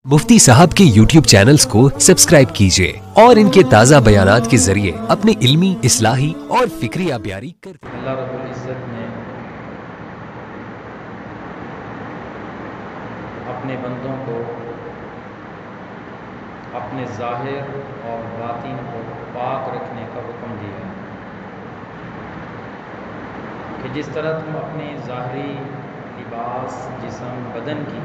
مفتی صاحب کے YouTube channels کو سبسکرائب کیجئے اور ان کے تازہ بیانات کے ذریعے اپنے علمی، اصلاحی اور فکری آبیاری کرتے ہیں۔ اللہ رب العزت نے اپنے بندوں کو اپنے ظاہر اور باطن کو پاک رکھنے کا حکم دیا ہے کہ جس طرح تم اپنے ظاہری لباس، جسم، بدن کی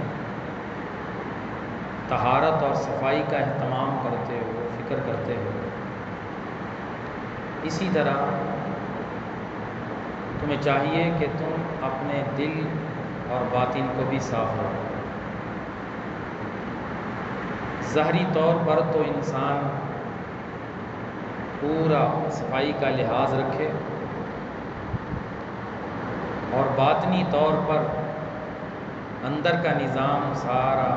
طہارت اور صفائی کا اہتمام کرتے ہو، فکر کرتے ہو، اسی طرح تمہیں چاہیے کہ تم اپنے دل اور باطن کو بھی صاف رکھو۔ ظاہری طور پر تو انسان پورا صفائی کا لحاظ رکھے اور باطنی طور پر اندر کا نظام سارا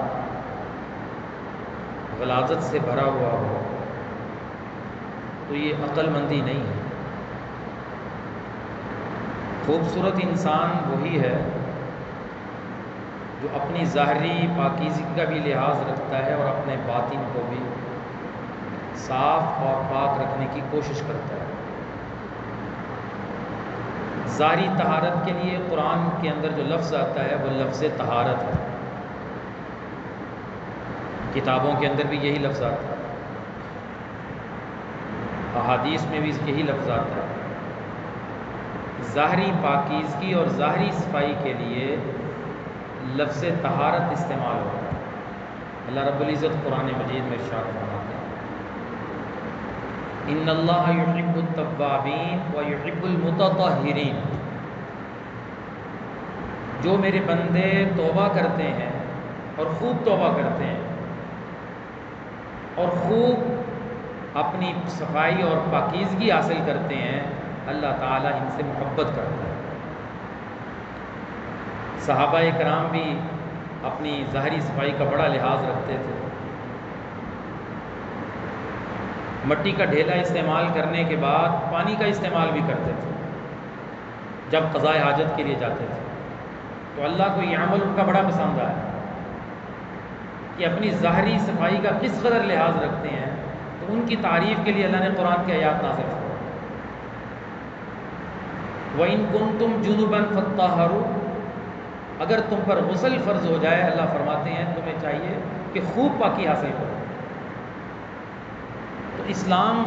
غلاظت سے بھرا ہوا ہو، تو یہ عقل مندی نہیں ہے۔ خوبصورت انسان وہی ہے جو اپنی ظاہری پاکیزگی کا بھی لحاظ رکھتا ہے اور اپنے باطن کو بھی صاف اور پاک رکھنے کی کوشش کرتا ہے۔ ظاہری طہارت کے لیے قرآن کے اندر جو لفظ آتا ہے وہ لفظ طہارت ہے۔ کتابوں کے اندر بھی یہی لفظ آتا ہے، احادیث میں بھی یہی لفظ آتا ہے۔ ظاہری پاکیزگی اور ظاہری صفائی کے لیے لفظ طہارت استعمال ہوتا ہے۔ اللہ رب العزت قرآن مجید میں ارشاد فرماتے ہیں، ان اللہ یحب التوابین ویحب المتطہرین۔ جو میرے بندے توبہ کرتے ہیں اور خوب توبہ کرتے ہیں اور خوب اپنی صفائی اور پاکیزگی حاصل کرتے ہیں، اللہ تعالیٰ ان سے محبت کرتا ہے۔ صحابہ کرام بھی اپنی ظاہری صفائی کا بڑا لحاظ رکھتے تھے۔ مٹی کا ڈھیلا استعمال کرنے کے بعد پانی کا استعمال بھی کرتے تھے جب قضاء حاجت کے لیے جاتے تھے۔ تو اللہ کو یہ عمل ان کا بڑا پسند آیا کہ اپنی ظاہری صفائی کا کس قدر لحاظ رکھتے ہیں، تو ان کی تعریف کے لیے اللہ نے قرآن کی آیات نازل کی۔ وَإِن كُنتُمْ جُنُبًا فَاطَّهَّرُوا، اگر تم پر غسل فرض ہو جائے، اللہ فرماتے ہیں تمہیں چاہیے کہ خوب پاکی حاصل کرو۔ تو اسلام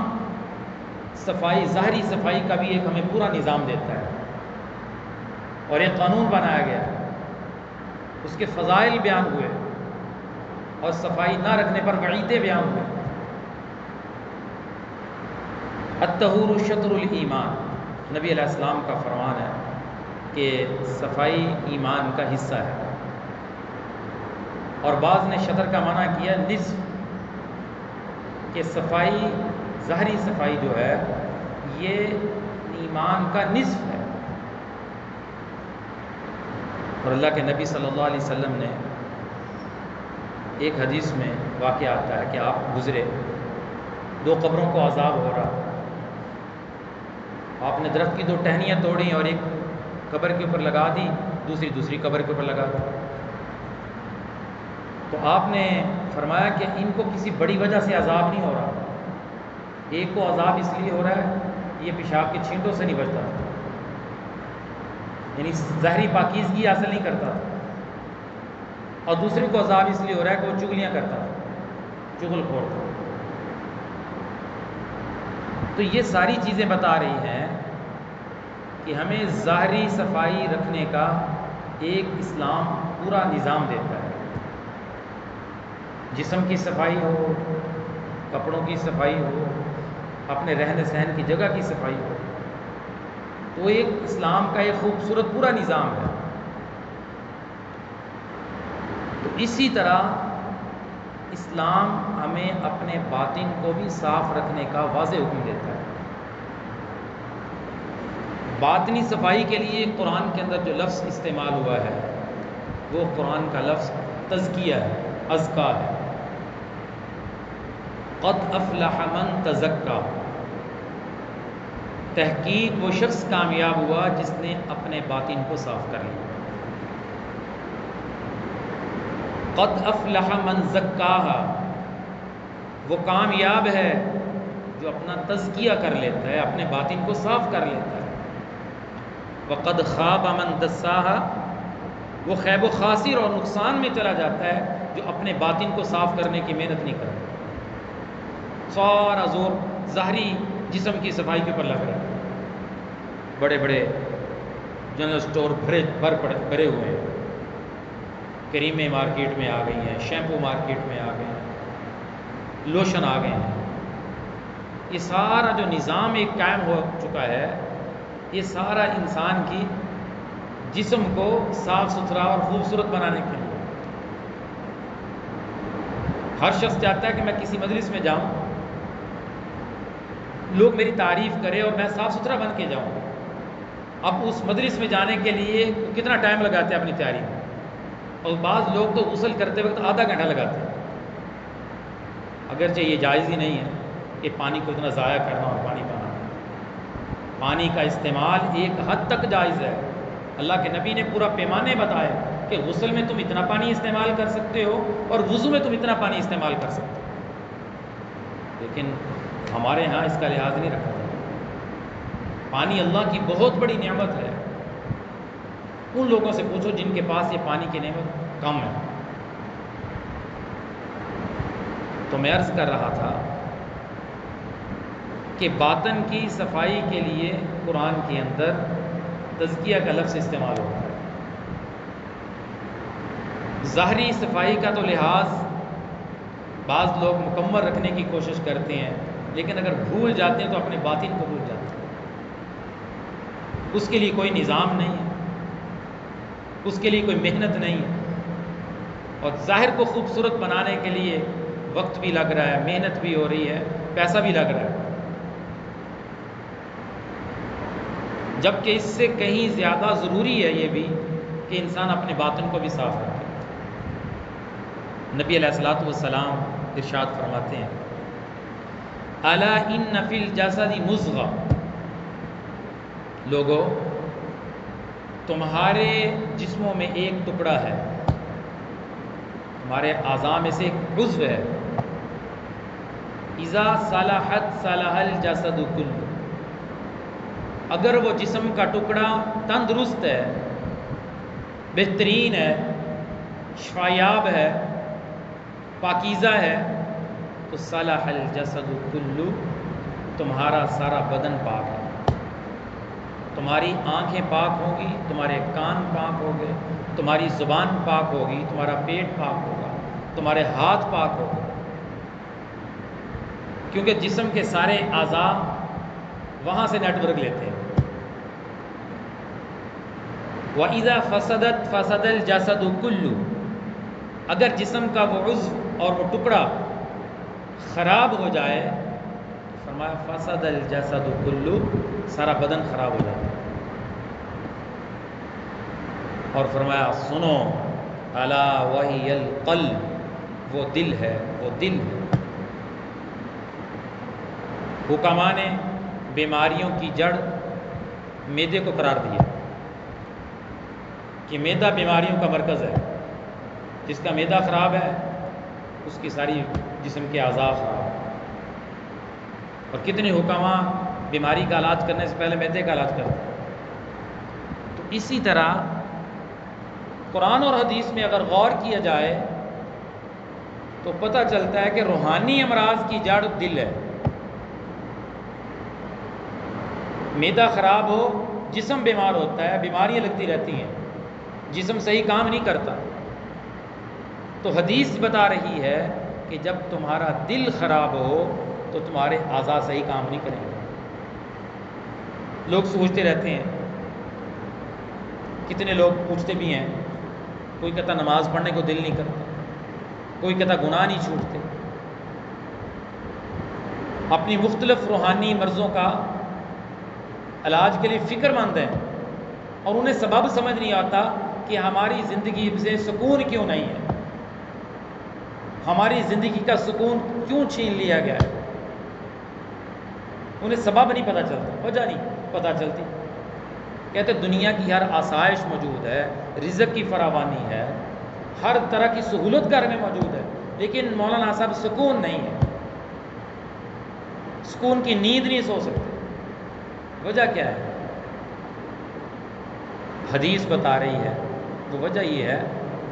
صفائی، ظاہری صفائی کا بھی ایک ہمیں پورا نظام دیتا ہے اور ایک قانون بنایا گیا ہے، اس کے فضائل بیان ہوئے اور صفائی نہ رکھنے پر وعیدیں بیان ہوئے۔ الطہور شطر الایمان، نبی علیہ السلام کا فرمان ہے کہ صفائی ایمان کا حصہ ہے، اور بعض نے شطر کا معنی کیا نصف، کہ صفائی، ظاہری صفائی جو ہے یہ ایمان کا نصف ہے۔ اور اللہ کے نبی صلی اللہ علیہ وسلم نے ایک حدیث میں واقعہ آتا ہے کہ آپ گزرے، دو قبروں کو عذاب ہو رہا، آپ نے درخت کی دو ٹہنیاں توڑی اور ایک قبر کے اوپر لگا دی، دوسری قبر کے اوپر لگا دی۔ تو آپ نے فرمایا کہ ان کو کسی بڑی وجہ سے عذاب نہیں ہو رہا، ایک کو عذاب اس لیے ہو رہا ہے یہ پیشاب کے چھینٹوں سے نہیں بچتا، یعنی ظاہری پاکیزگی حاصل نہیں کرتا، اور دوسرے کو عذاب اس لیے ہو رہا ہے کہ وہ چغلیاں کرتا، چغل خور تھا۔ تو یہ ساری چیزیں بتا رہی ہیں کہ ہمیں ظاہری صفائی رکھنے کا ایک اسلام پورا نظام دیتا ہے۔ جسم کی صفائی ہو، کپڑوں کی صفائی ہو، اپنے رہن سہن کی جگہ کی صفائی ہو، تو ایک اسلام کا ایک خوبصورت پورا نظام ہے۔ تو اسی طرح اسلام ہمیں اپنے باطن کو بھی صاف رکھنے کا واضح حکم دیتا ہے۔ باطنی صفائی کے لیے قرآن کے اندر جو لفظ استعمال ہوا ہے وہ قرآن کا لفظ تزکیہ ہے، ازکا ہے۔ قد افلح من تزکا، تحقیق وہ شخص کامیاب ہوا جس نے اپنے باطن کو صاف کر لیا۔ قد افلح من زکاہا، وہ کامیاب ہے جو اپنا تزکیہ کر لیتا ہے، اپنے باطن کو صاف کر لیتا ہے۔ وقد خاب من دساہا، وہ خیب و خاسر اور نقصان میں چلا جاتا ہے جو اپنے باطن کو صاف کرنے کی محنت نہیں کرتا۔ سارا زور ظاہری جسم کی صفائی کے اوپر لگ رہا ہے، بڑے بڑے جنرل سٹور بھرے ہوئے ہیں، کریمیں مارکیٹ میں آ گئی ہیں، شیمپو مارکیٹ میں آ گئے ہیں، لوشن آ گئے ہیں۔ یہ سارا جو نظام ایک قائم ہو چکا ہے، یہ سارا انسان کی جسم کو صاف ستھرا اور خوبصورت بنانے کے لیے۔ ہر شخص چاہتا ہے کہ میں کسی مجلس میں جاؤں، لوگ میری تعریف کریں اور میں صاف ستھرا بن کے جاؤں۔ اب اس مجلس میں جانے کے لیے کتنا ٹائم لگاتے ہیں اپنی تیاری میں، اور بعض لوگ تو غسل کرتے وقت آدھا گھنٹہ لگاتے ہیں۔ اگرچہ یہ جائز ہی نہیں ہے کہ پانی کو اتنا ضائع کرنا اور پانی بنانا۔ پانی کا استعمال ایک حد تک جائز ہے۔ اللہ کے نبی نے پورا پیمانے بتائے کہ غسل میں تم اتنا پانی استعمال کر سکتے ہو اور وضو میں تم اتنا پانی استعمال کر سکتے ہو، لیکن ہمارے ہاں اس کا لحاظ نہیں رکھا جاتا۔ پانی اللہ کی بہت بڑی نعمت ہے۔ ان لوگوں سے پوچھو جن کے پاس یہ پانی کی نعمت کم ہے۔ تو میں عرض کر رہا تھا کہ باطن کی صفائی کے لیے قرآن کے اندر تزکیہ کا لفظ استعمال ہوتا ہے۔ ظاہری صفائی کا تو لحاظ بعض لوگ مکمل رکھنے کی کوشش کرتے ہیں، لیکن اگر بھول جاتے ہیں تو اپنے باطن کو بھول جاتے ہیں۔ اس کے لیے کوئی نظام نہیں ہے، اس کے لیے کوئی محنت نہیں ہے، اور ظاہر کو خوبصورت بنانے کے لیے وقت بھی لگ رہا ہے، محنت بھی ہو رہی ہے، پیسہ بھی لگ رہا ہے، جبکہ اس سے کہیں زیادہ ضروری ہے یہ بھی کہ انسان اپنے باطن کو بھی صاف رکھے۔ نبی علیہ الصلوۃ والسلام ارشاد فرماتے ہیں، الا ان فی الجسد مضغہ، لوگو تمہارے جسموں میں ایک ٹکڑا ہے، تمہارے اعضاء میں سے ایک عضو ہے، اذا صلحت صلح الجسد کلہ، اگر وہ جسم کا ٹکڑا تندرست ہے، بہترین ہے، شفایاب ہے، پاکیزہ ہے، تو صلح الجسد کلہ، تمہارا سارا بدن پاک ہے۔ تمہاری آنکھیں پاک ہوں گی، تمہارے کان پاک ہوں گے، تمہاری زبان پاک ہوگی، تمہارا پیٹ پاک ہوگا، تمہارے ہاتھ پاک ہوں گے، کیونکہ جسم کے سارے اعضاء وہاں سے نیٹ ورک لیتے ہیں۔ وَإِذَا فَسَدَتْ فَسَدَ الْجَسَدُ كُلُّ، اگر جسم کا وہ عضو اور وہ ٹکڑا خراب ہو جائے، فرمایا فَسَدَ الْجَسَدُ كُلُّ، سارا بدن خراب ہو جاتا ہے۔ اور فرمایا سنو، الا وہی القلب، وہ دل ہے، وہ دل ہے۔ حکماء نے بیماریوں کی جڑ معدے کو قرار دیا کہ معدہ بیماریوں کا مرکز ہے، جس کا معدہ خراب ہے اس کی ساری جسم کے اعضاء خراب ہیں۔ اور کتنے حکماء بیماری کا علاج کرنے سے پہلے معدے کا علاج کرتے ہیں۔ تو اسی طرح قرآن اور حدیث میں اگر غور کیا جائے تو پتہ چلتا ہے کہ روحانی امراض کی جڑ دل ہے۔ معدہ خراب ہو، جسم بیمار ہوتا ہے، بیماریاں لگتی رہتی ہیں، جسم صحیح کام نہیں کرتا۔ تو حدیث بتا رہی ہے کہ جب تمہارا دل خراب ہو تو تمہارے اعضاء صحیح کام نہیں کریں گے۔ لوگ سوچتے رہتے ہیں، کتنے لوگ پوچھتے بھی ہیں، کوئی کہتا نماز پڑھنے کو دل نہیں کرتا، کوئی کہتا گناہ نہیں چھوٹتے۔ اپنی مختلف روحانی مرضوں کا علاج کے لیے فکر مند ہیں، اور انہیں سبب سمجھ نہیں آتا کہ ہماری زندگی سے سکون کیوں نہیں ہے، ہماری زندگی کا سکون کیوں چھین لیا گیا ہے۔ انہیں سبب نہیں پتہ چلتا، وجہ نہیں پتہ چلتی۔ کہتے دنیا کی ہر آسائش موجود ہے، رزق کی فراوانی ہے، ہر طرح کی سہولت گھر میں موجود ہے، لیکن مولانا صاحب سکون نہیں ہے، سکون کی نیند نہیں سو سکتے۔ وجہ کیا ہے؟ حدیث بتا رہی ہے وہ وجہ یہ ہے،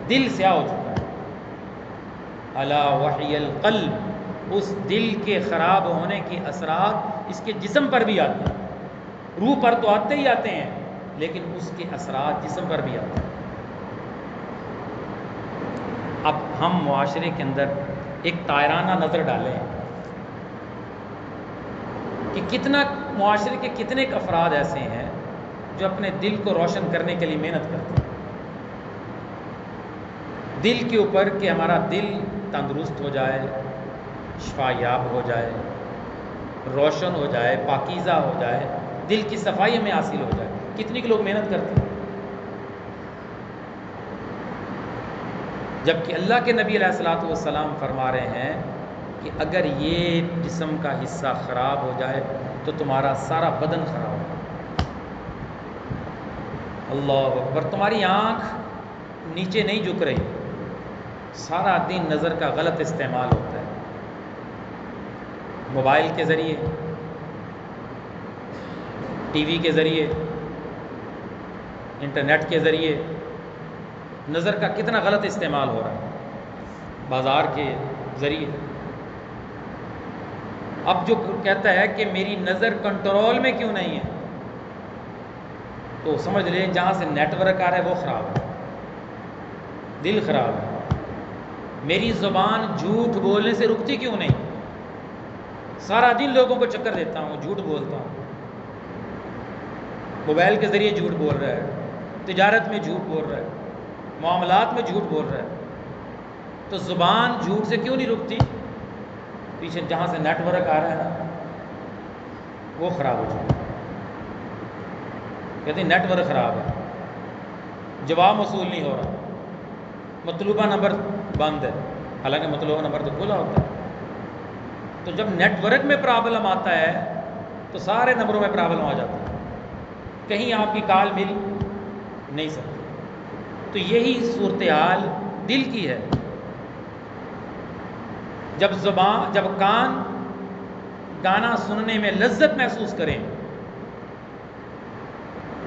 دل سیاہ ہو چکا ہے۔ الا وحی القلب، اس دل کے خراب ہونے کے اثرات اس کے جسم پر بھی آتے ہیں، روح پر تو آتے ہی آتے ہیں، لیکن اس کے اثرات جسم پر بھی آتے ہیں۔ اب ہم معاشرے کے اندر ایک تائرانہ نظر ڈالیں کہ کتنا معاشرے کے کتنے افراد ایسے ہیں جو اپنے دل کو روشن کرنے کے لیے محنت کرتے ہیں، دل کے اوپر کہ ہمارا دل تندرست ہو جائے، شفا یاب ہو جائے، روشن ہو جائے، پاکیزہ ہو جائے، دل کی صفائی میں حاصل ہو جائے۔ کتنی کے لوگ محنت کرتے ہیں، جبکہ اللہ کے نبی علیہ الصلوۃ والسلام فرما رہے ہیں کہ اگر یہ جسم کا حصہ خراب ہو جائے تو تمہارا سارا بدن خراب ہو۔ اللہ اکبر، تمہاری آنکھ نیچے نہیں جھک رہی، سارا دن نظر کا غلط استعمال ہوتا ہے، موبائل کے ذریعے، ٹی وی کے ذریعے، انٹرنیٹ کے ذریعے نظر کا کتنا غلط استعمال ہو رہا ہے، بازار کے ذریعے۔ اب جو کہتا ہے کہ میری نظر کنٹرول میں کیوں نہیں ہے، تو سمجھ لیں جہاں سے نیٹ ورک آ رہا ہے وہ خراب ہے، دل خراب ہے۔ میری زبان جھوٹ بولنے سے رکتی کیوں نہیں، سارا دن لوگوں کو چکر دیتا ہوں، جھوٹ بولتا ہوں، موبائل کے ذریعے جھوٹ بول رہا ہے، تجارت میں جھوٹ بول رہا ہے، معاملات میں جھوٹ بول رہا ہے، تو زبان جھوٹ سے کیوں نہیں رکتی؟ پیچھے جہاں سے نیٹ ورک آ رہا ہے نا وہ خراب ہو چکا ہے۔ کہتے ہیں نیٹ ورک خراب ہے، جواب موصول نہیں ہو رہا، مطلوبہ نمبر بند ہے، حالانکہ مطلوبہ نمبر تو کھلا ہوتا ہے۔ تو جب نیٹ ورک میں پرابلم آتا ہے تو سارے نمبروں میں پرابلم آ جاتا ہے، کہیں آپ کی کال مل نہیں سکتی۔ تو یہی صورتحال دل کی ہے۔ جب کان گانا سننے میں لذت محسوس کریں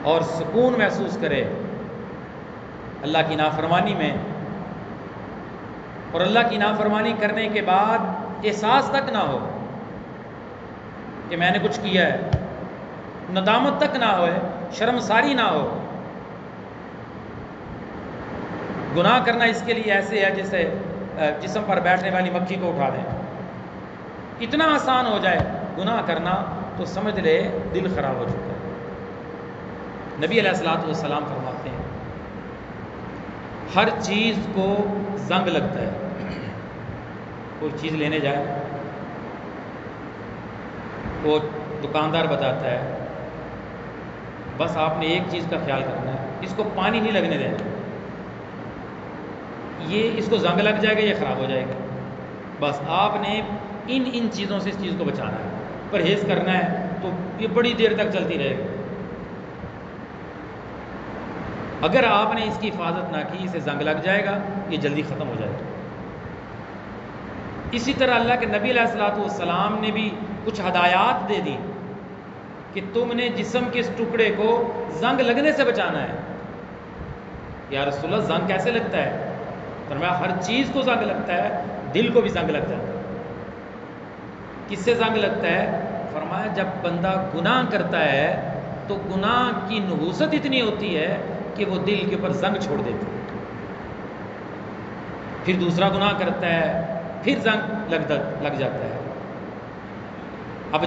اور سکون محسوس کرے اللہ کی نافرمانی میں، اور اللہ کی نافرمانی کرنے کے بعد احساس تک نہ ہو کہ میں نے کچھ کیا ہے، ندامت تک نہ ہوئے، شرمساری نہ ہو۔ گناہ کرنا اس کے لیے ایسے ہے جیسے جسم پر بیٹھنے والی مکھی کو اٹھا دیں، اتنا آسان ہو جائے گناہ کرنا تو سمجھ لے دل خراب ہو چکا ہے۔ نبی علیہ الصلوۃ والسلام فرماتے ہیں ہر چیز کو زنگ لگتا ہے۔ کوئی چیز لینے جائے، وہ دکاندار بتاتا ہے بس آپ نے ایک چیز کا خیال کرنا ہے، اس کو پانی نہیں لگنے دینا، یہ اس کو زنگ لگ جائے گا، یہ خراب ہو جائے گا، بس آپ نے ان چیزوں سے اس چیز کو بچانا ہے، پرہیز کرنا ہے، تو یہ بڑی دیر تک چلتی رہے گی۔ اگر آپ نے اس کی حفاظت نہ کی، اسے زنگ لگ جائے گا، یہ جلدی ختم ہو جائے گا۔ اسی طرح اللہ کے نبی علیہ الصلوۃ والسلام نے بھی کچھ ہدایات دے دی کہ تم نے جسم کے اس ٹکڑے کو زنگ لگنے سے بچانا ہے۔ یا رسول اللہ زنگ کیسے لگتا ہے؟ فرمایا ہر چیز کو زنگ لگتا ہے، دل کو بھی زنگ لگ جاتا ہے۔ کس سے زنگ لگتا ہے؟ فرمایا جب بندہ گناہ کرتا ہے تو گناہ کی نحوست اتنی ہوتی ہے کہ وہ دل کے اوپر زنگ چھوڑ دیتی ہے، پھر دوسرا گناہ کرتا ہے، پھر زنگ لگ جاتا ہے۔ اب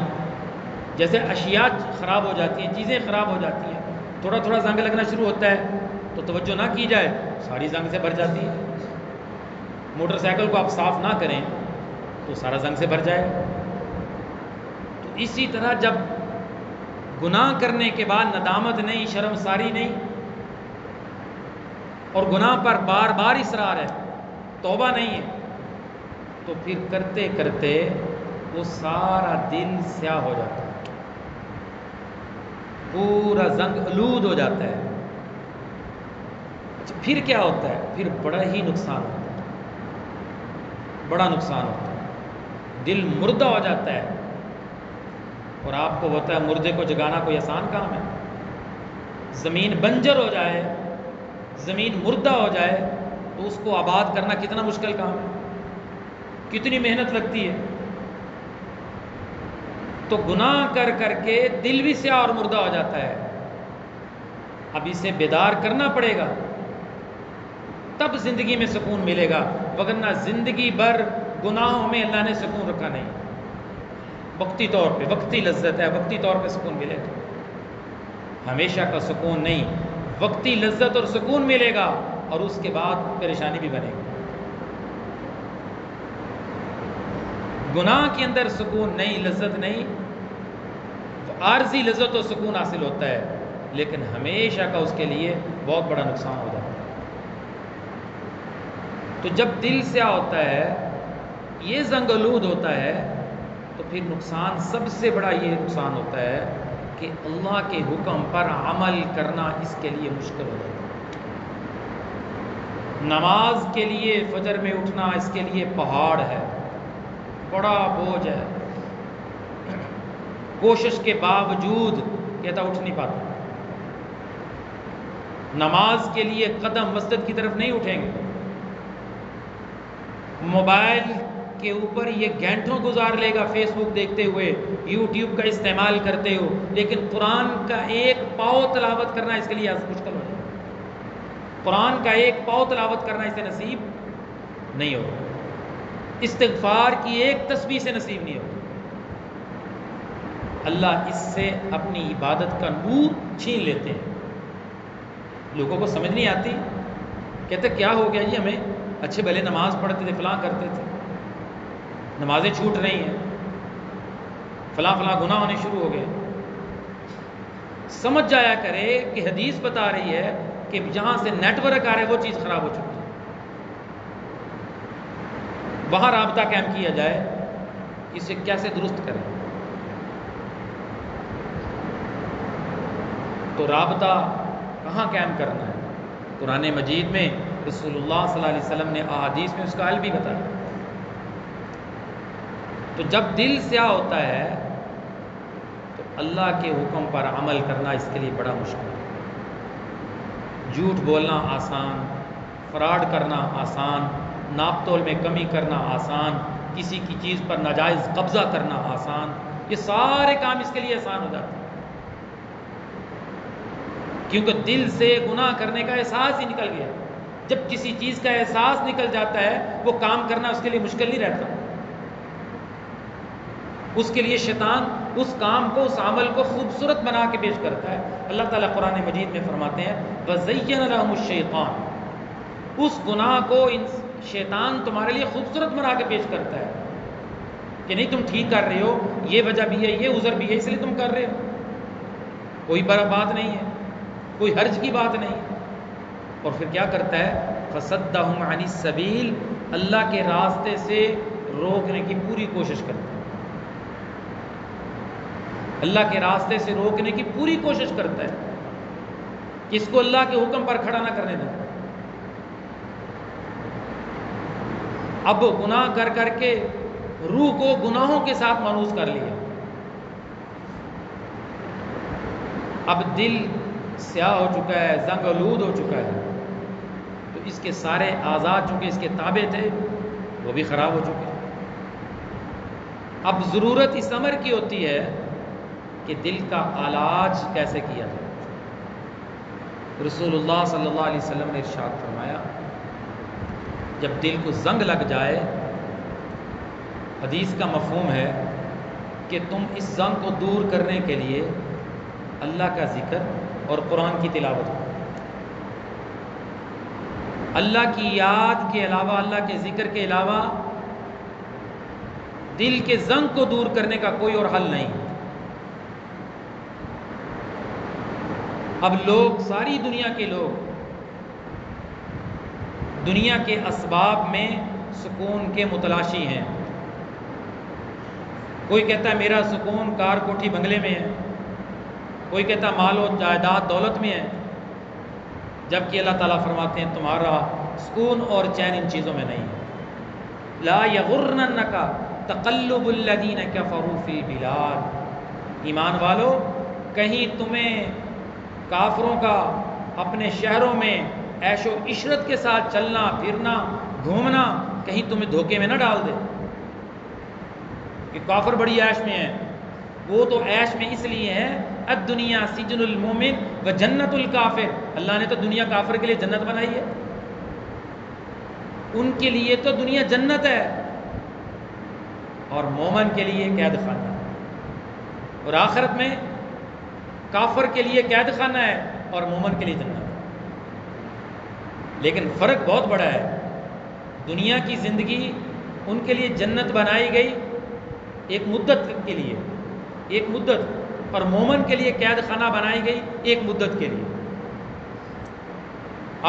جیسے اشیاء خراب ہو جاتی ہیں، چیزیں خراب ہو جاتی ہیں، تھوڑا تھوڑا زنگ لگنا شروع ہوتا ہے تو توجہ نہ کی جائے ساری زنگ سے بھر جاتی ہے۔ موٹر سائیکل کو آپ صاف نہ کریں تو سارا زنگ سے بھر جائے۔ تو اسی طرح جب گناہ کرنے کے بعد ندامت نہیں، شرمساری نہیں، اور گناہ پر بار بار اصرار ہے، توبہ نہیں ہے، تو پھر کرتے کرتے وہ سارا دل سیاہ ہو جاتا ہے، پورا زنگ آلود ہو جاتا ہے۔ پھر کیا ہوتا ہے؟ پھر بڑا ہی نقصان ہوتا ہے، بڑا نقصان ہوتا ہے، دل مردہ ہو جاتا ہے۔ اور آپ کو ہوتا ہے مردے کو جگانا کوئی آسان کام ہے؟ زمین بنجر ہو جائے، زمین مردہ ہو جائے تو اس کو آباد کرنا کتنا مشکل کام ہے، کتنی محنت لگتی ہے۔ تو گناہ کر کر کے دل بھی سیاہ اور مردہ ہو جاتا ہے۔ اب اسے بیدار کرنا پڑے گا، تب زندگی میں سکون ملے گا، وگرنہ زندگی بھر گناہوں میں اللہ نے سکون رکھا نہیں۔ وقتی طور پہ وقتی لذت ہے، وقتی طور پہ سکون ملے گا، ہمیشہ کا سکون نہیں۔ وقتی لذت اور سکون ملے گا اور اس کے بعد پریشانی بھی بنے گی۔ گناہ کے اندر سکون نہیں، لذت نہیں، عارضی لذت و سکون حاصل ہوتا ہے، لیکن ہمیشہ کا اس کے لیے بہت بڑا نقصان ہو جاتا ہے۔ تو جب دل سیاہ ہوتا ہے، یہ زنگ آلود ہوتا ہے، تو پھر نقصان سب سے بڑا یہ نقصان ہوتا ہے کہ اللہ کے حکم پر عمل کرنا اس کے لیے مشکل ہو جاتا ہے۔ نماز کے لیے فجر میں اٹھنا اس کے لیے پہاڑ ہے، بڑا بوجھ ہے، کوشش کے باوجود کہتا اٹھ نہیں پاتا۔ نماز کے لیے قدم مسجد کی طرف نہیں اٹھیں گے، موبائل کے اوپر یہ گھنٹوں گزار لے گا فیس بک دیکھتے ہوئے، یوٹیوب کا استعمال کرتے ہو، لیکن قرآن کا ایک پاؤ تلاوت کرنا اس کے لیے مشکل ہو جائے۔ قرآن کا ایک پاؤ تلاوت کرنا اسے نصیب نہیں ہوگا، استغفار کی ایک تسبیح سے نصیب نہیں ہوگا۔ اللہ اس سے اپنی عبادت کا نور چھین لیتے ہیں۔ لوگوں کو سمجھ نہیں آتی، کہتے کیا ہو گیا جی، ہمیں اچھے بھلے نماز پڑھتے تھے، فلاں کرتے تھے، نمازیں چھوٹ رہی ہیں، فلاں فلاں گناہ ہونے شروع ہو گئے۔ سمجھ جایا کرے کہ حدیث بتا رہی ہے کہ جہاں سے نیٹ ورک آ رہا ہے وہ چیز خراب ہو چکی ہے، وہاں رابطہ قائم کیا جائے، اسے کیسے درست کریں؟ تو رابطہ کہاں قائم کرنا ہے؟ قرآن مجید میں رسول اللہ صلی اللہ علیہ وسلم نے احادیث میں اس کا حل بھی بتایا۔ تو جب دل سیاہ ہوتا ہے تو اللہ کے حکم پر عمل کرنا اس کے لیے بڑا مشکل ہے۔ جھوٹ بولنا آسان، فراڈ کرنا آسان، ناپ تول میں کمی کرنا آسان، کسی کی چیز پر ناجائز قبضہ کرنا آسان، یہ سارے کام اس کے لیے آسان ہو جاتے ہیں، کیونکہ دل سے گناہ کرنے کا احساس ہی نکل گیا۔ جب کسی چیز کا احساس نکل جاتا ہے وہ کام کرنا اس کے لیے مشکل نہیں رہتا۔ اس کے لیے شیطان اس کام کو، اس عمل کو خوبصورت بنا کے پیش کرتا ہے۔ اللہ تعالیٰ قرآن مجید میں فرماتے ہیں وَزَيَّنَ لَهُمُ الشَّيْطَانُ، اس گناہ کو شیطان تمہارے لیے خوبصورت بنا کے پیش کرتا ہے کہ نہیں تم ٹھیک کر رہے ہو، یہ وجہ بھی ہے، یہ عذر بھی ہے، اس لیے تم کر رہے ہو، کوئی بڑا بات نہیں ہے، کوئی حرج کی بات نہیں ہے۔ اور پھر کیا کرتا ہے؟ فَصَدَّهُمْ عَنِ السَّبِيلِ، اللہ کے راستے سے روکنے کی پوری کوشش کرتا ہے، اللہ کے راستے سے روکنے کی پوری کوشش کرتا ہے کہ اس کو اللہ کے حکم پر کھڑا نہ کرنے دیں۔ اب گناہ کر کر کے روح کو گناہوں کے ساتھ مانوس کر لیا، اب دل سیاہ ہو چکا ہے، زنگ آلود ہو چکا ہے، تو اس کے سارے اعضاء چونکہ اس کے تابع تھے وہ بھی خراب ہو چکے ہیں۔ اب ضرورت اس امر کی ہوتی ہے کہ دل کا علاج کیسے کیا جائے۔ رسول اللہ صلی اللہ علیہ وسلم نے ارشاد فرمایا جب دل کو زنگ لگ جائے، حدیث کا مفہوم ہے کہ تم اس زنگ کو دور کرنے کے لیے اللہ کا ذکر اور قرآن کی تلاوت کرو۔ اللہ کی یاد کے علاوہ، اللہ کے ذکر کے علاوہ دل کے زنگ کو دور کرنے کا کوئی اور حل نہیں۔ اب لوگ، ساری دنیا کے لوگ دنیا کے اسباب میں سکون کے متلاشی ہیں۔ کوئی کہتا ہے میرا سکون کار کوٹھی بنگلے میں ہے، کوئی کہتا ہے مال و جائیداد دولت میں ہے، جبکہ اللہ تعالیٰ فرماتے ہیں تمہارا سکون اور چین ان چیزوں میں نہیں ہے۔ لا یغرنک تقلب الذین کفروا فی البلاد، ایمان والو کہیں تمہیں کافروں کا اپنے شہروں میں عیش و عشرت کے ساتھ چلنا پھرنا گھومنا کہیں تمہیں دھوکے میں نہ ڈال دے کہ کافر بڑی عیش میں ہیں۔ وہ تو عیش میں اس لیے ہے الدنیا سجن المومن و جنت الکافر، اللہ نے تو دنیا کافر کے لیے جنت بنائی ہے، ان کے لیے تو دنیا جنت ہے اور مومن کے لیے قید خانہ، اور آخرت میں کافر کے لیے قید خانہ ہے اور مومن کے لیے جنت ہے۔ لیکن فرق بہت بڑا ہے، دنیا کی زندگی ان کے لیے جنت بنائی گئی ایک مدت کے لیے، ایک مدت، اور مومن کے لیے قید خانہ بنائی گئی ایک مدت کے لیے،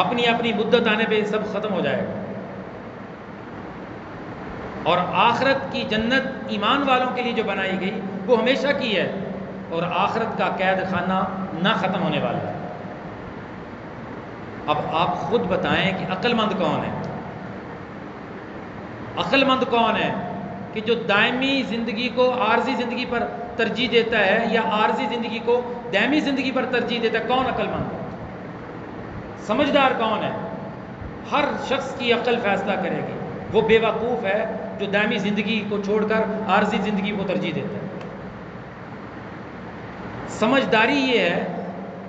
اپنی اپنی مدت آنے پہ سب ختم ہو جائے گا۔ اور آخرت کی جنت ایمان والوں کے لیے جو بنائی گئی وہ ہمیشہ کی ہے، اور آخرت کا قید خانہ نہ ختم ہونے والا ہے۔ اب آپ خود بتائیں کہ عقل مند کون ہے؟ عقل مند کون ہے کہ جو دائمی زندگی کو عارضی زندگی پر ترجیح دیتا ہے یا عارضی زندگی کو دائمی زندگی پر ترجیح دیتا ہے؟ کون عقل مند ہے؟ سمجھدار کون ہے؟ ہر شخص کی عقل فیصلہ کرے گی، وہ بے وقوف ہے جو دائمی زندگی کو چھوڑ کر عارضی زندگی کو ترجیح دیتا ہے۔ سمجھداری یہ ہے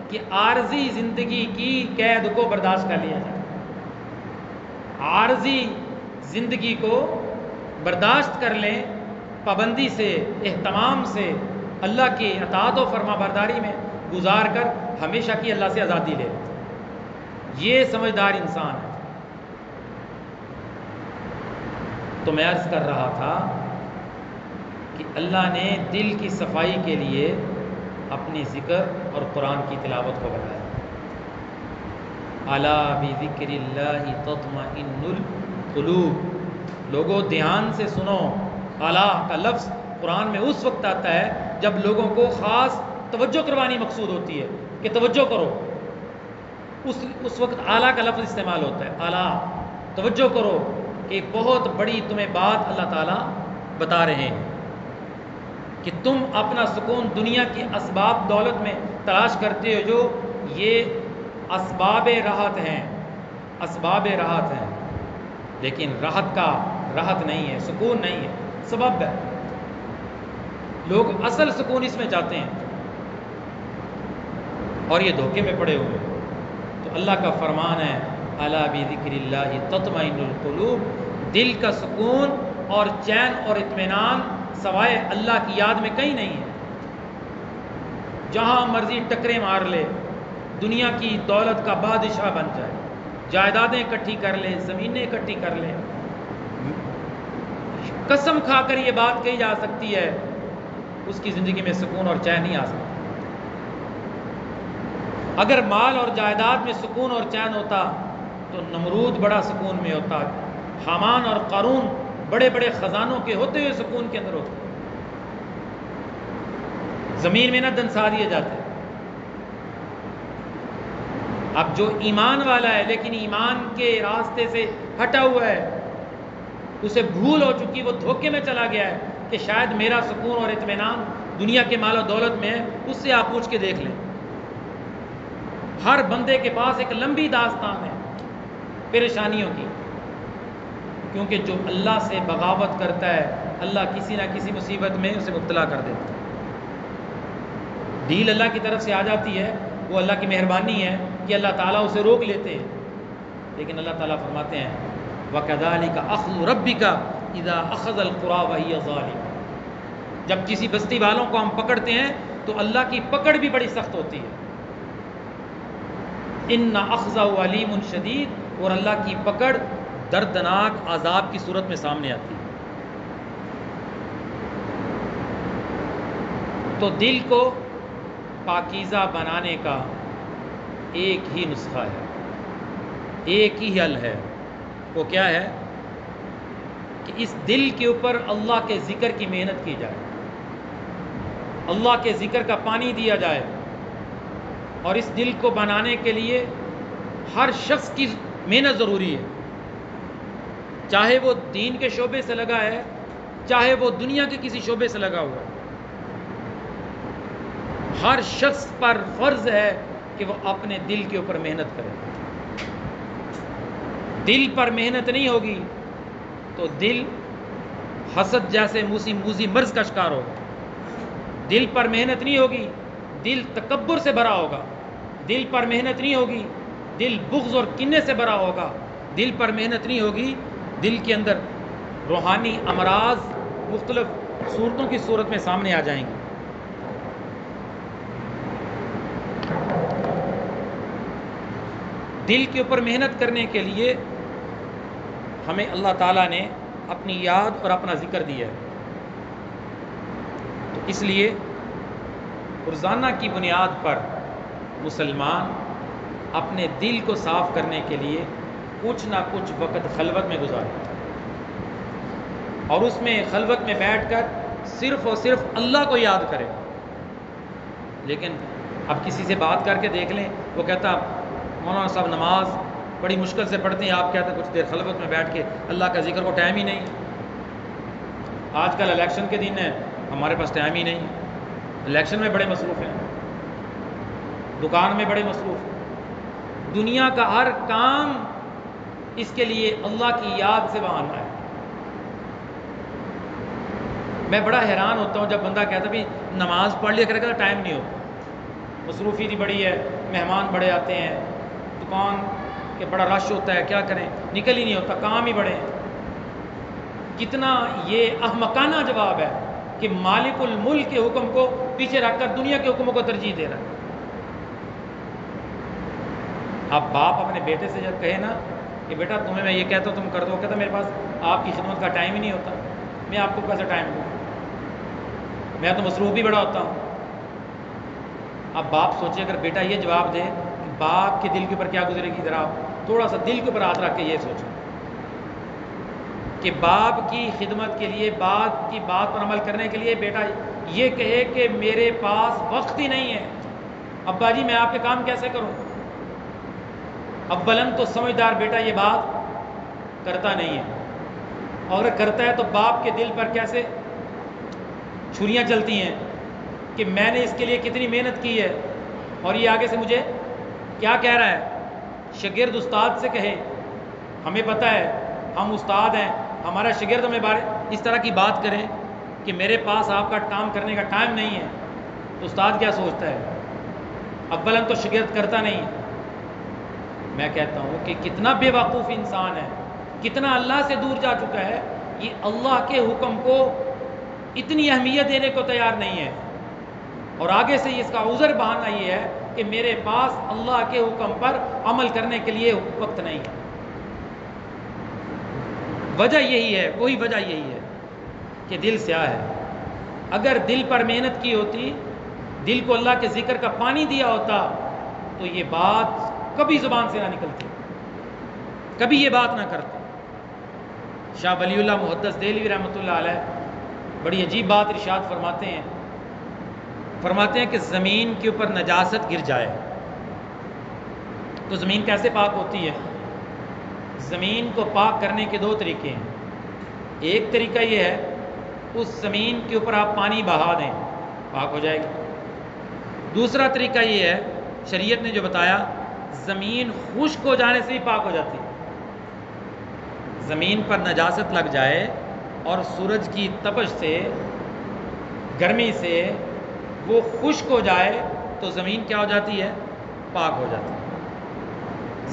کہ عارضی زندگی کی قید کو برداشت کر لیا جائے، عارضی زندگی کو برداشت کر لیں، پابندی سے اہتمام سے اللہ کی اطاعت و فرما برداری میں گزار کر ہمیشہ کی اللہ سے آزادی لے، یہ سمجھدار انسان ہے۔ تو میں عرض کر رہا تھا کہ اللہ نے دل کی صفائی کے لیے اپنی ذکر اور قرآن کی تلاوت کو بتایا۔ الا بذکر اللہ تطمئن القلوب، لوگوں دھیان سے سنو، الا کا لفظ قرآن میں اس وقت آتا ہے جب لوگوں کو خاص توجہ کروانی مقصود ہوتی ہے کہ توجہ کرو، اس وقت اعلیٰ کا لفظ استعمال ہوتا ہے، اعلیٰ توجہ کرو کہ ایک بہت بڑی تمہیں بات اللہ تعالیٰ بتا رہے ہیں کہ تم اپنا سکون دنیا کی اسباب دولت میں تلاش کرتے ہو، جو یہ اسباب راحت ہیں، اسباب راحت ہیں، لیکن راحت نہیں ہے، سکون نہیں ہے، سبب ہے۔ لوگ اصل سکون اس میں چاہتے ہیں اور یہ دھوکے میں پڑے ہوئے ہیں۔ تو اللہ کا فرمان ہے الا بذکر اللہ تطمئن القلوب، دل کا سکون اور چین اور اطمینان سوائے اللہ کی یاد میں کہیں نہیں ہے۔ جہاں مرضی ٹکرے مار لے، دنیا کی دولت کا بادشاہ بن جائے، جائیدادیں اکٹھی کر لے، زمینیں اکٹھی کر لے، قسم کھا کر یہ بات کہی جا سکتی ہے اس کی زندگی میں سکون اور چین نہیں آ سکتا۔ اگر مال اور جائیداد میں سکون اور چین ہوتا تو نمرود بڑا سکون میں ہوتا، حامان اور قارون بڑے بڑے خزانوں کے ہوتے ہوئے سکون کے اندر ہوتے، زمین میں نہ دنسا دیے جاتے۔ اب جو ایمان والا ہے لیکن ایمان کے راستے سے ہٹا ہوا ہے، اسے بھول ہو چکی، وہ دھوکے میں چلا گیا ہے کہ شاید میرا سکون اور اطمینان دنیا کے مال و دولت میں ہے، اس سے آپ پوچھ کے دیکھ لیں۔ ہر بندے کے پاس ایک لمبی داستان ہے پریشانیوں کی، کیونکہ جو اللہ سے بغاوت کرتا ہے اللہ کسی نہ کسی مصیبت میں اسے مبتلا کر دیتا ہے۔ ڈیل اللہ کی طرف سے آ جاتی ہے، وہ اللہ کی مہربانی ہے کہ اللہ تعالیٰ اسے روک لیتے ہیں، لیکن اللہ تعالیٰ فرماتے ہیں وَكَذَلِكَ أَخْذُ رَبِّكَ إِذَا أَخَذَ الْقُرَىٰ وَهِيَ ظَالِمَةٌ، جب کسی بستی والوں کو ہم پکڑتے ہیں تو اللہ کی پکڑ بھی بڑی سخت ہوتی ہے۔ إِنَّ أَخْذَهُ عَلِيمٌ شَدِيدٌ، اور اللہ کی پکڑ دردناک عذاب کی صورت میں سامنے آتی ہے۔ تو دل کو پاکیزہ بنانے کا ایک ہی نسخہ ہے، ایک ہی حل ہے، وہ کیا ہے کہ اس دل کے اوپر اللہ کے ذکر کی محنت کی جائے، اللہ کے ذکر کا پانی دیا جائے، اور اس دل کو بنانے کے لیے ہر شخص کی محنت ضروری ہے، چاہے وہ دین کے شعبے سے لگا ہے، چاہے وہ دنیا کے کسی شعبے سے لگا ہوا ہے۔ ہر شخص پر فرض ہے کہ وہ اپنے دل کے اوپر محنت کرے۔ دل پر محنت نہیں ہوگی تو دل حسد جیسے موذی مرض کا شکار ہوگا۔ دل پر محنت نہیں ہوگی، دل تکبر سے بھرا ہوگا۔ دل پر محنت نہیں ہوگی، دل بغض اور کینے سے بھرا ہوگا۔ دل پر محنت نہیں ہوگی، دل کے اندر روحانی امراض مختلف صورتوں کی صورت میں سامنے آ جائیں گے۔ دل کے اوپر محنت کرنے کے لیے ہمیں اللہ تعالیٰ نے اپنی یاد اور اپنا ذکر دیا ہے، تو اس لیے روزانہ کی بنیاد پر مسلمان اپنے دل کو صاف کرنے کے لیے کچھ نہ کچھ وقت خلوت میں گزارے، اور اس میں خلوت میں بیٹھ کر صرف اور صرف اللہ کو یاد کرے۔ لیکن اب کسی سے بات کر کے دیکھ لیں، وہ کہتا مولانا صاحب نماز بڑی مشکل سے پڑھتے ہیں، آپ کہتے ہیں کچھ دیر خلوت میں بیٹھ کے اللہ کا ذکر کو ٹائم ہی نہیں۔ آج کل الیکشن کے دن ہے، ہمارے پاس ٹائم ہی نہیں، الیکشن میں بڑے مصروف ہیں، دکان میں بڑے مصروف ہیں، دنیا کا ہر کام اس کے لیے اللہ کی یاد سے بہانا ہے۔ میں بڑا حیران ہوتا ہوں جب بندہ کہتا بھی نماز پڑھ لیا کرے گا، ٹائم نہیں ہوتا، مصروفیت بڑی ہے، مہمان بڑے آتے ہیں، دکان کہ بڑا رش ہوتا ہے، کیا کریں، نکل ہی نہیں ہوتا، کام ہی بڑے ہیں۔ کتنا یہ احمقانہ جواب ہے کہ مالک الملک کے حکم کو پیچھے رکھ کر دنیا کے حکموں کو ترجیح دے رہا ہے۔ اب باپ اپنے بیٹے سے جب کہے نا کہ بیٹا تمہیں میں یہ کہتا ہوں تم کر دو، کہتا میرے پاس آپ کی خدمت کا ٹائم ہی نہیں ہوتا، میں آپ کو کیسے ٹائم دوں، میں تو مصروف بھی بڑا ہوتا ہوں۔ اب باپ سوچے اگر بیٹا یہ جواب دے کہ باپ کے دل کے اوپر کیا گزرے گی، ذرا تھوڑا سا دل کے اوپر ہاتھ رکھ کے یہ سوچو کہ باپ کی خدمت کے لیے، باپ کی بات پر عمل کرنے کے لیے بیٹا یہ کہے کہ میرے پاس وقت ہی نہیں ہے، ابا جی میں آپ کے کام کیسے کروں۔ اولاً تو سمجھدار بیٹا یہ بات کرتا نہیں ہے، اور اگر کرتا ہے تو باپ کے دل پر کیسے چھریاں چلتی ہیں کہ میں نے اس کے لیے کتنی محنت کی ہے، اور یہ آگے سے مجھے کیا کہہ رہا ہے۔ شاگرد استاد سے کہے، ہمیں پتہ ہے ہم استاد ہیں، ہمارا شاگرد ہمیں اس طرح کی بات کریں کہ میرے پاس آپ کا کام کرنے کا ٹائم نہیں ہے، تو استاد کیا سوچتا ہے؟ اولاً تو شاگرد کرتا نہیں ہے۔ میں کہتا ہوں کہ کتنا بے وقوف انسان ہے، کتنا اللہ سے دور جا چکا ہے، یہ اللہ کے حکم کو اتنی اہمیت دینے کو تیار نہیں ہے، اور آگے سے اس کا عذر بہانہ یہ ہے کہ میرے پاس اللہ کے حکم پر عمل کرنے کے لیے وقت نہیں ہے۔ وجہ یہی ہے، وہی وجہ یہی ہے کہ دل سیاہ ہے۔ اگر دل پر محنت کی ہوتی، دل کو اللہ کے ذکر کا پانی دیا ہوتا، تو یہ بات کبھی زبان سے نہ نکلتی، کبھی یہ بات نہ کرتا۔ شاہ ولی اللہ محدث دہلوی رحمۃ اللہ علیہ بڑی عجیب بات ارشاد فرماتے ہیں کہ زمین کے اوپر نجاست گر جائے تو زمین کیسے پاک ہوتی ہے؟ زمین کو پاک کرنے کے دو طریقے ہیں۔ ایک طریقہ یہ ہے اس زمین کے اوپر آپ پانی بہا دیں، پاک ہو جائے گی۔ دوسرا طریقہ یہ ہے، شریعت نے جو بتایا، زمین خشک ہو جانے سے بھی پاک ہو جاتی ہے۔ زمین پر نجاست لگ جائے اور سورج کی تپش سے، گرمی سے وہ خشک ہو جائے تو زمین کیا ہو جاتی ہے؟ پاک ہو جاتی ہے۔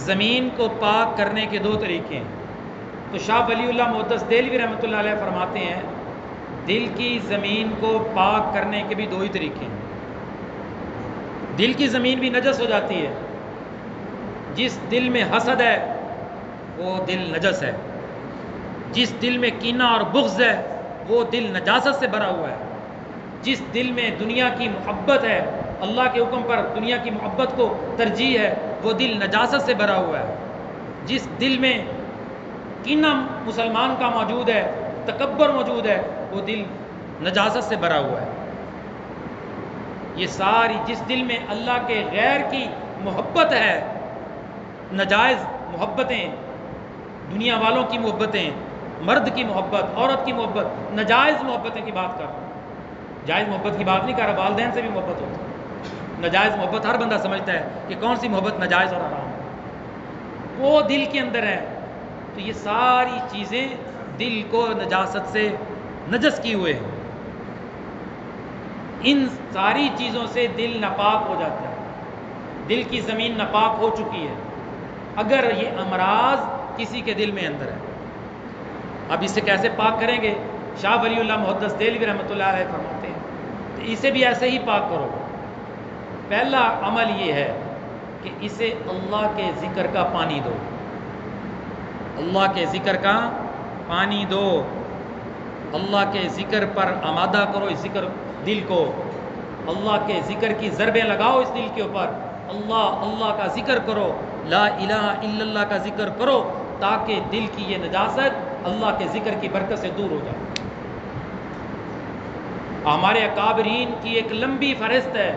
زمین کو پاک کرنے کے دو طریقے ہیں۔ تو شاہ ولی اللہ محدث دہلوی رحمۃ اللہ علیہ فرماتے ہیں دل کی زمین کو پاک کرنے کے بھی دو ہی طریقے ہیں۔ دل کی زمین بھی نجس ہو جاتی ہے، جس دل میں حسد ہے وہ دل نجس ہے، جس دل میں کینہ اور بغض ہے وہ دل نجاست سے بھرا ہوا ہے، جس دل میں دنیا کی محبت ہے، اللہ کے حکم پر دنیا کی محبت کو ترجیح ہے، وہ دل نجاست سے بھرا ہوا ہے، جس دل میں کینہ مسلمان کا موجود ہے، تکبر موجود ہے، وہ دل نجاست سے بھرا ہوا ہے۔ یہ ساری، جس دل میں اللہ کے غیر کی محبت ہے ناجائز محبتیں، دنیا والوں کی محبتیں، مرد کی محبت، عورت کی محبت، ناجائز محبتیں کی بات کر رہا ہوں، جائز محبت کی بات نہیں کر رہا، والدین سے بھی محبت ہوتی ہے۔ ناجائز محبت ہر بندہ سمجھتا ہے کہ کون سی محبت ناجائز اور حرام ہے، وہ دل کے اندر ہے۔ تو یہ ساری چیزیں دل کو نجاست سے نجس کی ہوئے ہیں، ان ساری چیزوں سے دل ناپاک ہو جاتا ہے، دل کی زمین ناپاک ہو چکی ہے اگر یہ امراض کسی کے دل میں اندر ہے۔ اب اسے کیسے پاک کریں گے؟ شاہ ولی اللہ محدث دہلوی رحمۃ اللہ علیہ فرماتے ہیں تو اسے بھی ایسے ہی پاک کرو۔ پہلا عمل یہ ہے کہ اسے اللہ کے ذکر کا پانی دو، اللہ کے ذکر کا پانی دو، اللہ کے ذکر پر آمادہ کرو اس ذکر دل کو، اللہ کے ذکر کی ضربیں لگاؤ اس دل کے اوپر، اللہ اللہ کا ذکر کرو، لا الہ الا اللہ کا ذکر کرو، تاکہ دل کی یہ نجاست اللہ کے ذکر کی برکت سے دور ہو جائے۔ ہمارے اکابرین کی ایک لمبی فہرست ہے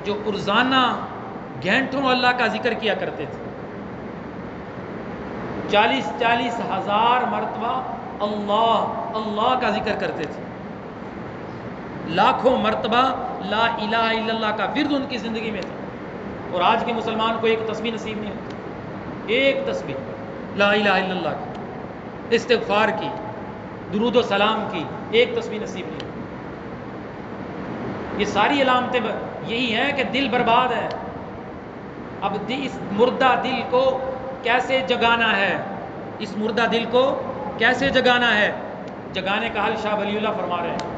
جو روزانہ گھنٹوں اللہ کا ذکر کیا کرتے تھے، 40 ہزار مرتبہ اللہ اللہ کا ذکر کرتے تھے، لاکھوں مرتبہ لا الہ الا اللہ کا ورد ان کی زندگی میں تھا۔ اور آج کے مسلمان کو ایک تسبیح نصیب نہیں ہوتی، ایک تسبیح لا الہ الا اللہ کی، استغفار کی، درود و سلام کی ایک تسبیح نصیب نہیں ہوتی۔ یہ ساری علامتیں یہی ہیں کہ دل برباد ہے۔ اب اس مردہ دل کو کیسے جگانا ہے؟ اس مردہ دل کو کیسے جگانا ہے؟ جگانے کا حل شاہ ولی اللہ فرما رہے ہیں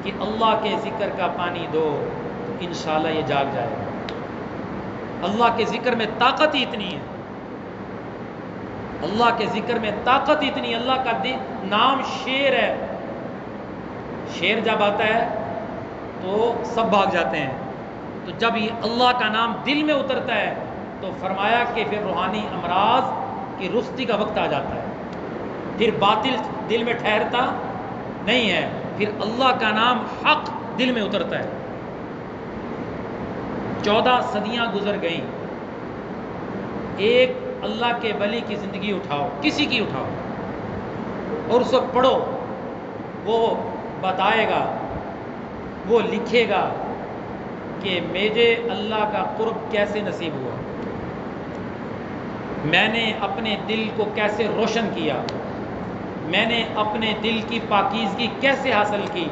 کہ اللہ کے ذکر کا پانی دو تو انشاءاللہ یہ جاگ جائے گا۔ اللہ کے ذکر میں طاقت ہی اتنی ہے، اللہ کے ذکر میں طاقت اتنی ہے۔ اللہ کا نام شیر ہے، شیر جب آتا ہے تو سب بھاگ جاتے ہیں، تو جب یہ اللہ کا نام دل میں اترتا ہے تو فرمایا کہ پھر روحانی امراض کی رخصتی کا وقت آ جاتا ہے، پھر باطل دل میں ٹھہرتا نہیں ہے، پھر اللہ کا نام حق دل میں اترتا ہے۔ 14 صدیاں گزر گئیں، ایک اللہ کے ولی کی زندگی اٹھاؤ، کسی کی اٹھاؤ اور اس کو پڑھو، وہ بتائے گا، وہ لکھے گا کہ مجھے اللہ کا قرب کیسے نصیب ہوا، میں نے اپنے دل کو کیسے روشن کیا، میں نے اپنے دل کی پاکیزگی کیسے حاصل کی۔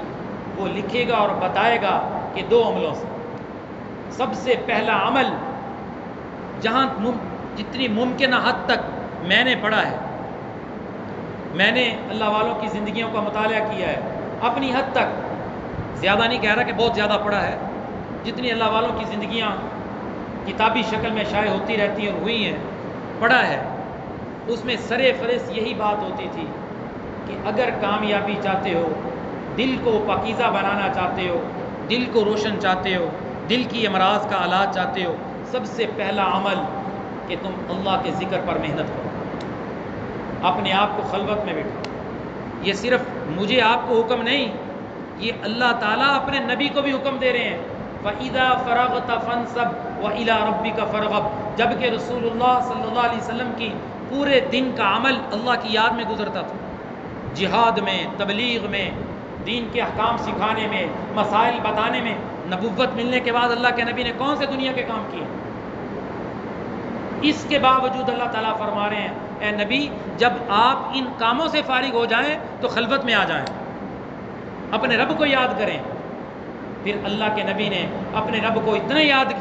وہ لکھے گا اور بتائے گا کہ 2 عملوں سے۔ سب سے پہلا عمل جہاں جتنی ممکنہ حد تک میں نے پڑھا ہے، میں نے اللہ والوں کی زندگیوں کا مطالعہ کیا ہے، اپنی حد تک، زیادہ نہیں کہہ رہا کہ بہت زیادہ پڑھا ہے، جتنی اللہ والوں کی زندگیاں کتابی شکل میں شائع ہوتی رہتی ہیں اور ہوئی ہیں، پڑھا ہے، اس میں سر فہرست یہی بات ہوتی تھی کہ اگر کامیابی چاہتے ہو، دل کو پاکیزہ بنانا چاہتے ہو، دل کو روشن چاہتے ہو، دل کی امراض کا علاج چاہتے ہو، سب سے پہلا عمل کہ تم اللہ کے ذکر پر محنت کرو، اپنے آپ کو خلوت میں بیٹھو۔ یہ صرف مجھے آپ کو حکم نہیں، یہ اللہ تعالیٰ اپنے نبی کو بھی حکم دے رہے ہیں، فَإِذَا فَرَغْتَ فَانْصَبْ وَإِلَىٰ رَبِّكَ فَارْغَب۔ جبکہ رسول اللہ صلی اللہ علیہ وسلم کی پورے دن کا عمل اللہ کی یاد میں گزرتا تھا، جہاد میں، تبلیغ میں، دین کے احکام سکھانے میں، مسائل بتانے میں۔ نبوت ملنے کے بعد اللہ کے نبی نے کون سے دنیا کے کام کیے؟ اس کے باوجود اللہ تعالیٰ فرما رہے ہیں اے نبی جب آپ ان کاموں سے فارغ ہو جائیں تو خلوت میں آ جائیں، اپنے رب کو یاد کریں۔ پھر اللہ کے نبی نے اپنے رب کو اتنا یاد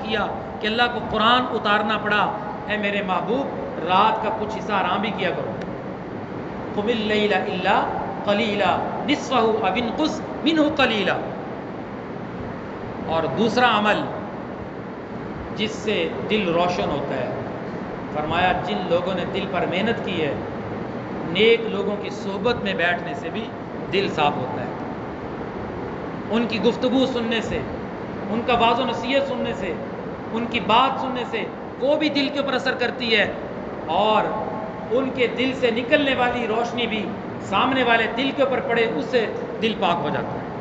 کیا کہ اللہ کو قرآن اتارنا پڑا، اے میرے محبوب رات کا کچھ حصہ آرام بھی کیا کرو، قم اللیل الا قلیلا نصفہ او انقص منہ قلیلا۔ اور دوسرا عمل جس سے دل روشن ہوتا ہے، فرمایا جن لوگوں نے دل پر محنت کی ہے، نیک لوگوں کی صحبت میں بیٹھنے سے بھی دل صاف ہوتا ہے، ان کی گفتگو سننے سے، ان کا واعظ و نصیحت سننے سے، ان کی بات سننے سے وہ بھی دل کے اوپر اثر کرتی ہے، اور ان کے دل سے نکلنے والی روشنی بھی سامنے والے دل کے اوپر پڑے، اس سے دل پاک ہو جاتا ہے۔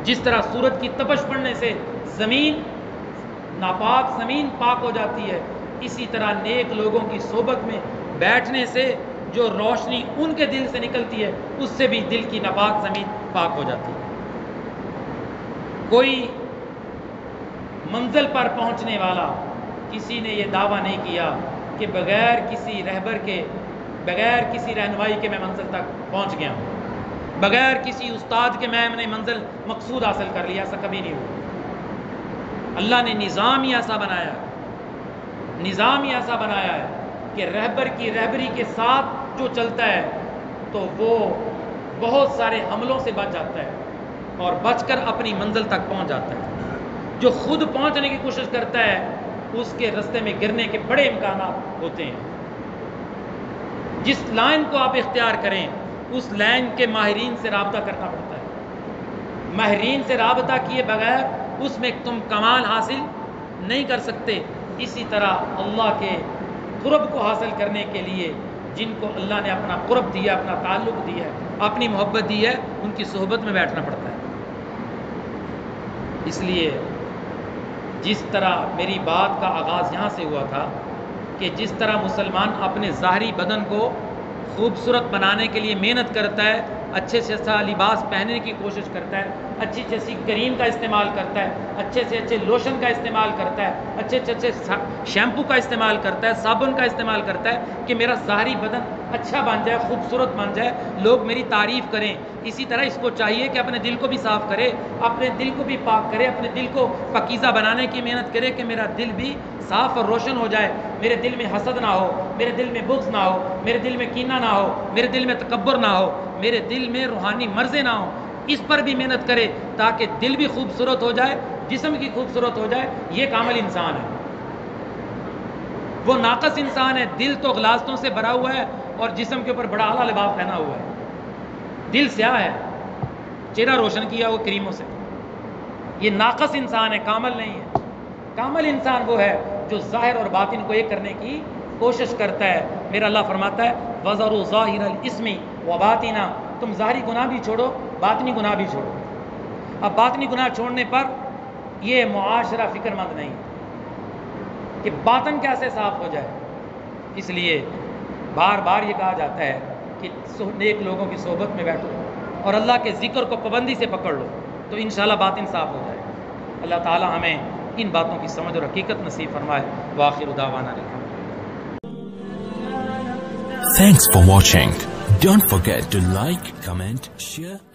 جس طرح سورج کی تپش پڑنے سے زمین ناپاک زمین پاک ہو جاتی ہے، اسی طرح نیک لوگوں کی صحبت میں بیٹھنے سے جو روشنی ان کے دل سے نکلتی ہے اس سے بھی دل کی ناپاک زمین پاک ہو جاتی ہے۔ کوئی منزل پر پہنچنے والا کسی نے یہ دعویٰ نہیں کیا کہ بغیر کسی رہبر کے، بغیر کسی رہنمائی کے میں منزل تک پہنچ گیا ہوں، بغیر کسی استاد کے میں نے منزل مقصود حاصل کر لیا، ایسا کبھی نہیں ہوا۔ اللہ نے نظام ہی ایسا بنایا ہے، نظام ہی ایسا بنایا ہے کہ رہبر کی رہبری کے ساتھ جو چلتا ہے تو وہ بہت سارے حملوں سے بچ جاتا ہے اور بچ کر اپنی منزل تک پہنچ جاتا ہے۔ جو خود پہنچنے کی کوشش کرتا ہے اس کے رستے میں گرنے کے بڑے امکانات ہوتے ہیں۔ جس لائن کو آپ اختیار کریں اس لائن کے ماہرین سے رابطہ کرنا پڑتا ہے، ماہرین سے رابطہ کیے بغیر اس میں تم کمال حاصل نہیں کر سکتے۔ اسی طرح اللہ کے قرب کو حاصل کرنے کے لیے جن کو اللہ نے اپنا قرب دیا، اپنا تعلق دیا ہے، اپنی محبت دی ہے، ان کی صحبت میں بیٹھنا پڑتا ہے۔ اس لیے جس طرح میری بات کا آغاز یہاں سے ہوا تھا کہ جس طرح مسلمان اپنے ظاہری بدن کو خوبصورت بنانے کے لیے محنت کرتا ہے، اچھے سے اچھا لباس پہننے کی کوشش کرتا ہے، اچھی سے اچھی کریم کا استعمال کرتا ہے، اچھے سے اچھے لوشن کا استعمال کرتا ہے، اچھے سے اچھے شیمپو کا استعمال کرتا ہے، صابن کا استعمال کرتا ہے کہ میرا ظاہری بدن اچھا بن جائے، خوبصورت بن جائے، لوگ میری تعریف کریں۔ اسی طرح اس کو چاہیے کہ اپنے دل کو بھی صاف کرے، اپنے دل کو بھی پاک کرے، اپنے دل کو پاکیزہ بنانے کی محنت کرے کہ میرا دل بھی صاف اور روشن ہو جائے، میرے دل میں حسد نہ ہو، میرے دل میں بغض نہ ہو، میرے دل میں کینہ نہ ہو، میرے دل میں تکبر نہ ہو، میرے دل میں روحانی مرضیں نہ ہوں۔ اس پر بھی محنت کرے تاکہ دل بھی خوبصورت ہو جائے، جسم کی خوبصورت ہو جائے۔ یہ کامل انسان ہے۔ وہ ناقص انسان ہے، دل تو غلاظتوں سے بھرا ہوا ہے اور جسم کے اوپر بڑا اعلیٰ لباس پہنا ہوا ہے، دل سیاہ ہے، چہرہ روشن کیا وہ کریموں سے۔ یہ ناقص انسان ہے، کامل نہیں ہے۔ کامل انسان وہ ہے جو ظاہر اور باطن کو ایک کرنے کی کوشش کرتا ہے۔ میرا اللہ فرماتا ہے وَذَرُوا ظَاهِرَ الْإِثْمِ وَبَاطِنَهُ، تم ظاہری گناہ بھی چھوڑو، باطنی گناہ بھی چھوڑو۔ اب باطنی گناہ چھوڑنے پر یہ معاشرہ فکر مند نہیں کہ باطن کیسے صاف ہو جائے، اس لیے بار بار یہ کہا جاتا ہے کہ نیک لوگوں کی صحبت میں بیٹھو اور اللہ کے ذکر کو پابندی سے پکڑ لو تو انشاءاللہ باطن صاف ہو جائے۔ اللہ تعالی ہمیں ان باتوں کی سمجھ اور حقیقت نصیب فرمائے۔ وآخر دعوانا الحمدللہ۔ Thanks for watching. Don't forget to like, comment, share